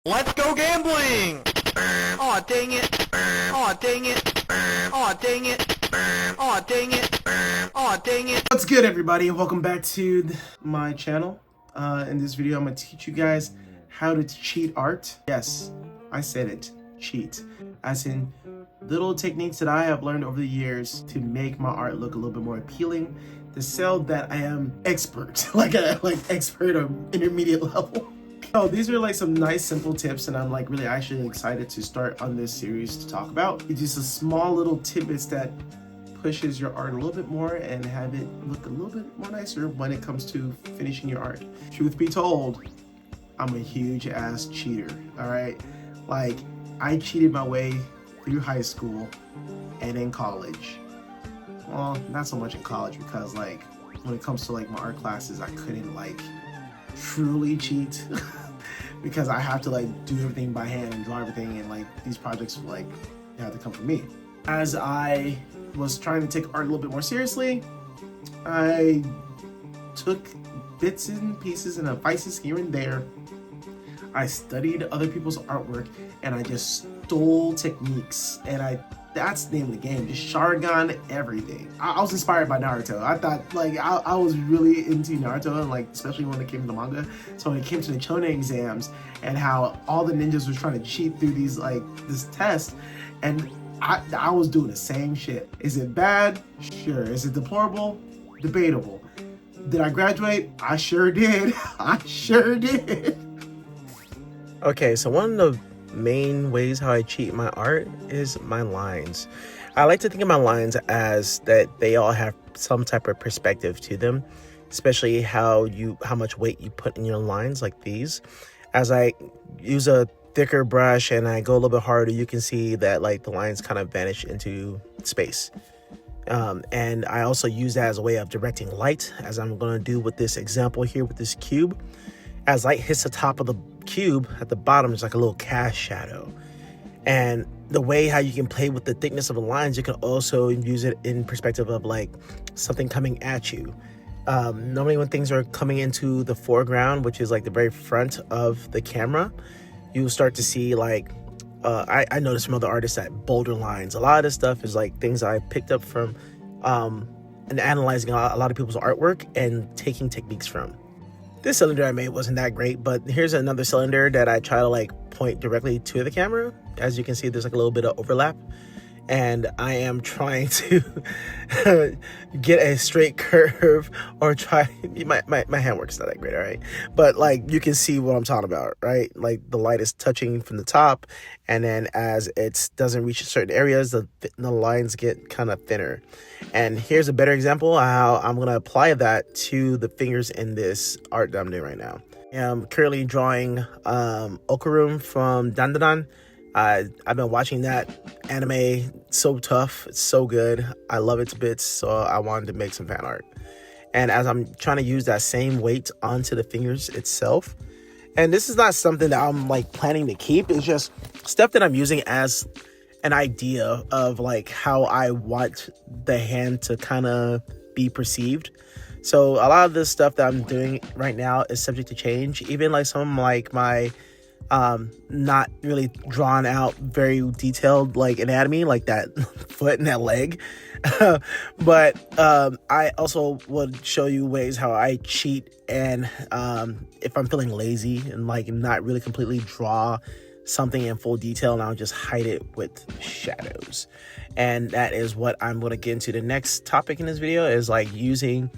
Let's go gambling! Aw, dang it. Aw, dang it. Aw, dang it. Aw, dang it. Aw, dang it. What's good, everybody, and welcome back to my channel. In this video, I'm going to teach you guys how to cheat art. Yes, I said it, cheat. As in, little techniques that I have learned over the years to make my art look a little bit more appealing, to sell that I am expert, like expert or intermediate level. So these are like some nice simple tips, and I'm like really actually excited to start on this series to talk about. It's just a small little tidbits that pushes your art a little bit more and have it look a little bit more nicer when it comes to finishing your art. Truth be told, I'm a huge ass cheater, all right? Like, I cheated my way through high school and in college. Well, not so much in college, because like when it comes to like my art classes, I couldn't like truly cheat because I have to like do everything by hand and draw everything, and like these projects like have to come from me. As I was trying to take art a little bit more seriously, I took bits and pieces and advices here and there. I studied other people's artwork and I just stole techniques, and that's the name of the game, just Sharingan everything. I was inspired by Naruto. I thought like I was really into Naruto, and like especially when it came to the manga. So when it came to the Chunin exams and how all the ninjas was trying to cheat through these like this test, and I was doing the same shit. Is it bad? Sure. Is it deplorable? Debatable. Did I graduate? I sure did. I sure did. Okay, so one of the main ways how I cheat my art is my lines. I like to think of my lines as that they all have some type of perspective to them, especially how much weight you put in your lines like these. As I use a thicker brush and I go a little bit harder, you can see that like the lines kind of vanish into space. And I also use that as a way of directing light, as I'm going to do with this example here with this cube. As light hits the top of the cube, at the bottom is like a little cast shadow. And the way how you can play with the thickness of the lines, you can also use it in perspective of like something coming at you. Normally when things are coming into the foreground, which is like the very front of the camera, you'll start to see like, I noticed from other artists that bolder lines. A lot of this stuff is like things I picked up from and analyzing a lot of people's artwork and taking techniques from. This cylinder I made wasn't that great, but here's another cylinder that I try to like point directly to the camera. As you can see, there's like a little bit of overlap, and I am trying to get a straight curve, or try, my handwork's not that great, all right? But like you can see what I'm talking about, right? Like the light is touching from the top, and then as it doesn't reach certain areas, the lines get kind of thinner. And here's a better example of how I'm going to apply that to the fingers in this art that I'm doing right now. I'm currently drawing Okarum from Dandadan. I've been watching that anime. So tough, it's so good, I love it to bits, so I wanted to make some fan art. And as I'm trying to use that same weight onto the fingers itself, and this is not something that I'm like planning to keep, it's just stuff that I'm using as an idea of like how I want the hand to kind of be perceived. So a lot of this stuff that I'm doing right now is subject to change. Even like some like my not really drawn out, very detailed like anatomy, like that foot and that leg. But I also would show you ways how I cheat, and if I'm feeling lazy and like not really completely draw something in full detail, and I'll just hide it with shadows. And that is what I'm going to get into. The next topic in this video is like using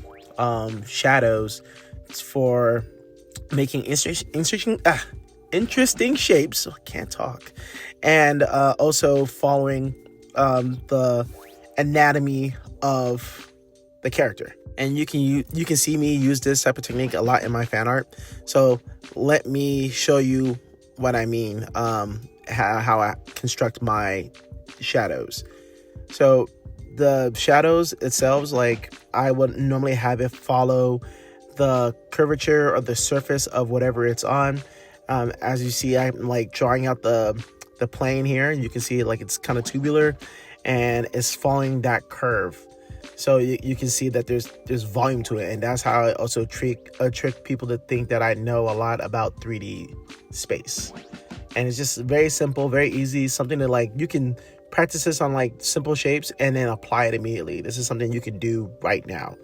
shadows for making interesting shapes. I can't talk. And also following the anatomy of the character. And you can see me use this type of technique a lot in my fan art. So let me show you what I mean, how I construct my shadows. So the shadows itself, like I would normally have it follow the curvature of the surface of whatever it's on. As you see, I'm like drawing out the plane here. You can see like it's kind of tubular and it's following that curve. So you can see that there's volume to it, and that's how I also trick people to think that I know a lot about 3D space. And it's just very simple, very easy, something that like you can practice this on like simple shapes and then apply it immediately. This is something you can do right now.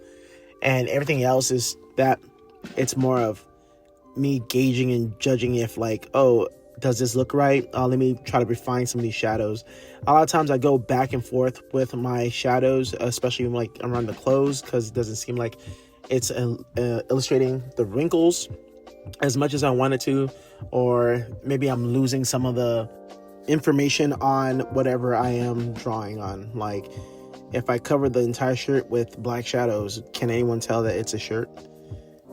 And everything else is that it's more of me gauging and judging if like, oh, does this look right? Let me try to refine some of these shadows. A lot of times I go back and forth with my shadows, especially like around the clothes, because it doesn't seem like it's illustrating the wrinkles as much as I wanted to, or maybe I'm losing some of the information on whatever I am drawing on. Like if I cover the entire shirt with black shadows, can anyone tell that it's a shirt?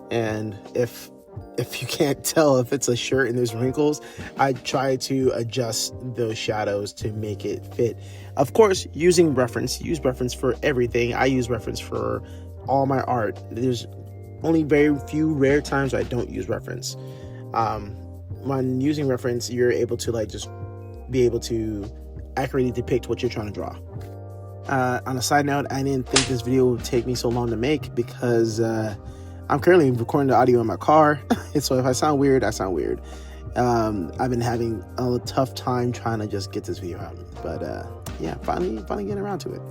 And if you can't tell if it's a shirt and there's wrinkles, I try to adjust those shadows to make it fit. Of course, using reference, use reference for everything. I use reference for all my art. There's only very few rare times I don't use reference. When using reference, you're able to like just be able to accurately depict what you're trying to draw. On a side note, I didn't think this video would take me so long to make because I'm currently recording the audio in my car. So if I sound weird, I sound weird. I've been having a tough time trying to just get this video out. But yeah, finally getting around to it.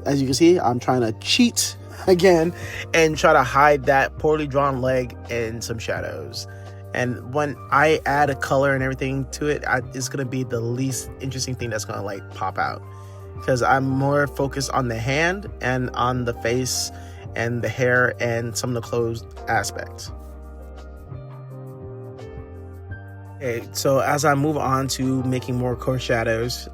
As you can see, I'm trying to cheat again and try to hide that poorly drawn leg and some shadows. And when I add a color and everything to it, it's going to be the least interesting thing that's going to like pop out. Because I'm more focused on the hand and on the face and the hair and some of the clothes aspects. Okay, so as I move on to making more coarse shadows,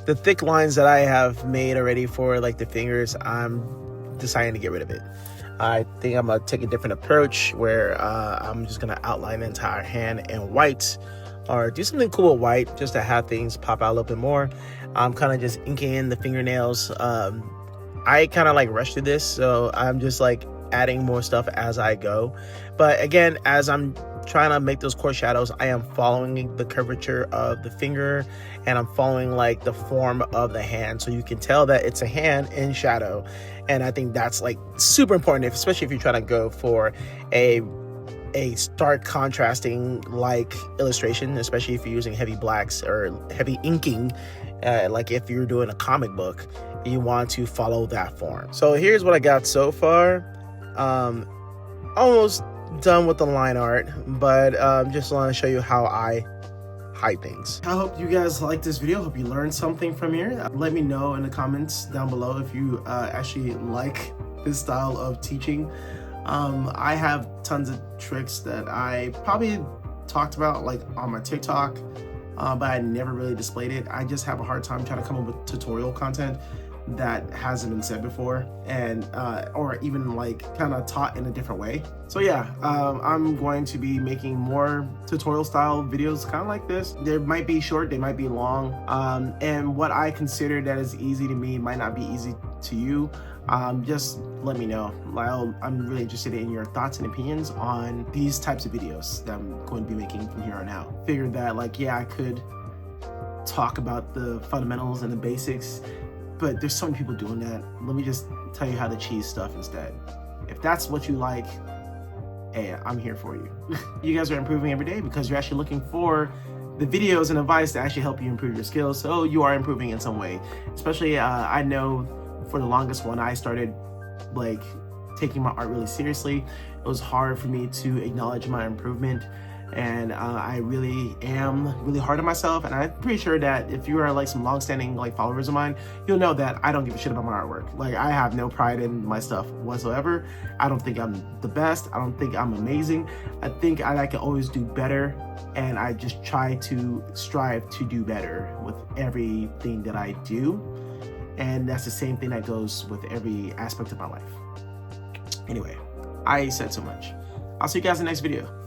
the thick lines that I have made already for like the fingers, I'm deciding to get rid of it. I think I'm gonna take a different approach where I'm just gonna outline the entire hand in white, or do something cool with white just to have things pop out a little bit more. I'm kind of just inking in the fingernails. I kind of like rushed through this, so I'm just like adding more stuff as I go. But again, as I'm trying to make those coarse shadows, I am following the curvature of the finger and I'm following like the form of the hand, so you can tell that it's a hand in shadow. And I think that's like super important, especially if you're trying to go for a stark contrasting like illustration, especially if you're using heavy blacks or heavy inking. Like if you're doing a comic book, you want to follow that form. So here's what I got so far. Almost done with the line art, but just want to show you how I hide things. I hope you guys liked this video. Hope you learned something from here. Let me know in the comments down below if you actually like this style of teaching. I have tons of tricks that I probably talked about like on my TikTok, but I never really displayed it. I just have a hard time trying to come up with tutorial content that hasn't been said before, and or even like kind of taught in a different way. So yeah, I'm going to be making more tutorial style videos kind of like this. They might be short, they might be long, and what I consider that is easy to me might not be easy to you. Just let me know. I'm really interested in your thoughts and opinions on these types of videos that I'm going to be making from here on out. Figured that like, yeah, I could talk about the fundamentals and the basics, but there's so many people doing that. Let me just tell you how to cheese stuff instead. If that's what you like, hey, I'm here for you. You guys are improving every day because you're actually looking for the videos and advice to actually help you improve your skills. So you are improving in some way. Especially, I know for the longest when I started like taking my art really seriously, it was hard for me to acknowledge my improvement. And I really am really hard on myself, and I'm pretty sure that if you are like some long-standing like followers of mine, you'll know that I don't give a shit about my artwork. Like, I have no pride in my stuff whatsoever. I don't think I'm the best. I don't think I'm amazing. I think I can always do better, and I just try to strive to do better with everything that I do. And that's the same thing that goes with every aspect of my life. Anyway, I said so much. I'll see you guys in the next video.